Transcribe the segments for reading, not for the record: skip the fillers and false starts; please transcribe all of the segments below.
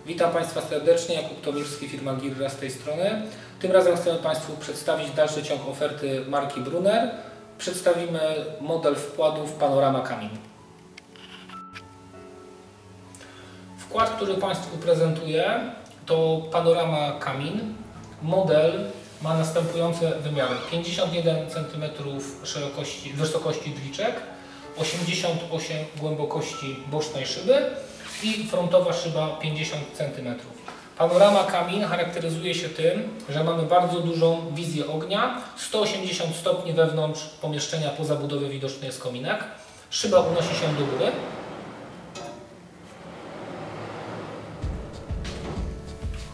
Witam Państwa serdecznie, Jakub Tomirski, firma Girra z tej strony. Tym razem chcemy Państwu przedstawić dalszy ciąg oferty marki Brunner. Przedstawimy model wkładów Panorama Kamin. Wkład, który Państwu prezentuję, to Panorama Kamin. Model ma następujące wymiary: 51 cm wysokości drzwiczek, 88 głębokości bocznej szyby i frontowa szyba 50 cm. Panorama Kamin charakteryzuje się tym, że mamy bardzo dużą wizję ognia, 180 stopni wewnątrz pomieszczenia, po zabudowie widoczny jest kominek, szyba unosi się do góry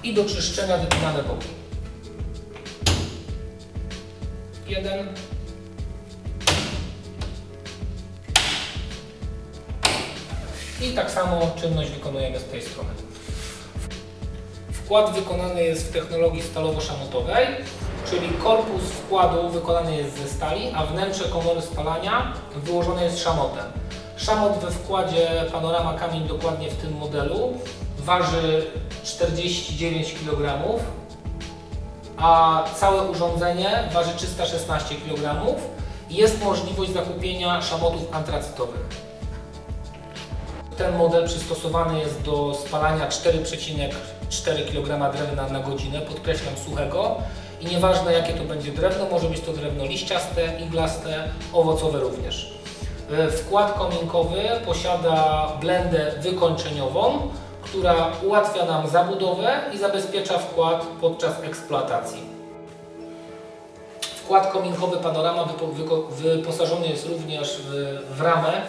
i do czyszczenia wypinane boki. Jeden. I tak samo czynność wykonujemy z tej strony. Wkład wykonany jest w technologii stalowo-szamotowej, czyli korpus wkładu wykonany jest ze stali, a wnętrze komory spalania wyłożone jest szamotem. Szamot we wkładzie Panorama Kamin, dokładnie w tym modelu, waży 49 kg, a całe urządzenie waży 316 kg i jest możliwość zakupienia szamotów antracytowych. Ten model przystosowany jest do spalania 4,4 kg drewna na godzinę, podkreślam suchego, i nieważne jakie to będzie drewno, może być to drewno liściaste, iglaste, owocowe również. Wkład kominkowy posiada blendę wykończeniową, która ułatwia nam zabudowę i zabezpiecza wkład podczas eksploatacji. Wkład kominkowy Panorama wyposażony jest również w ramę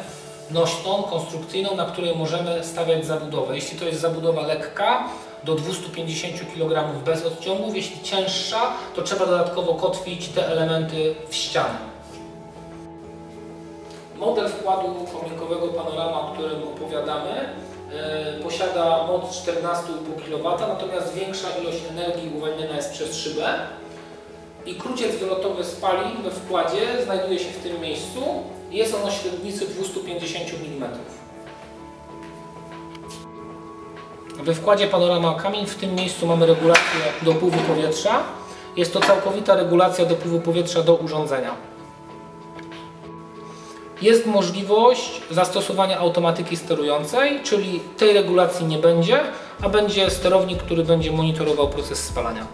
nośną, konstrukcyjną, na której możemy stawiać zabudowę. Jeśli to jest zabudowa lekka, do 250 kg bez odciągów, jeśli cięższa, to trzeba dodatkowo kotwić te elementy w ścianę. Model wkładu kominkowego Panorama, o którym opowiadamy, posiada moc 14,5 kW, natomiast większa ilość energii uwalniana jest przez szybę i kruciec wylotowy spalin we wkładzie znajduje się w tym miejscu. Jest on o średnicy 250 mm. We wkładzie Panorama Kamin w tym miejscu mamy regulację dopływu powietrza. Jest to całkowita regulacja dopływu powietrza do urządzenia. Jest możliwość zastosowania automatyki sterującej, czyli tej regulacji nie będzie, a będzie sterownik, który będzie monitorował proces spalania.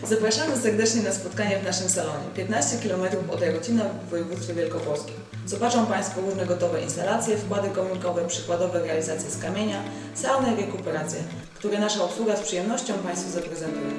Zapraszamy serdecznie na spotkanie w naszym salonie. 15 km od Jarocina w województwie wielkopolskim. Zobaczą Państwo różne gotowe instalacje, wkłady kominkowe, przykładowe realizacje z kamienia, saunę i rekuperację, które nasza obsługa z przyjemnością Państwu zaprezentuje.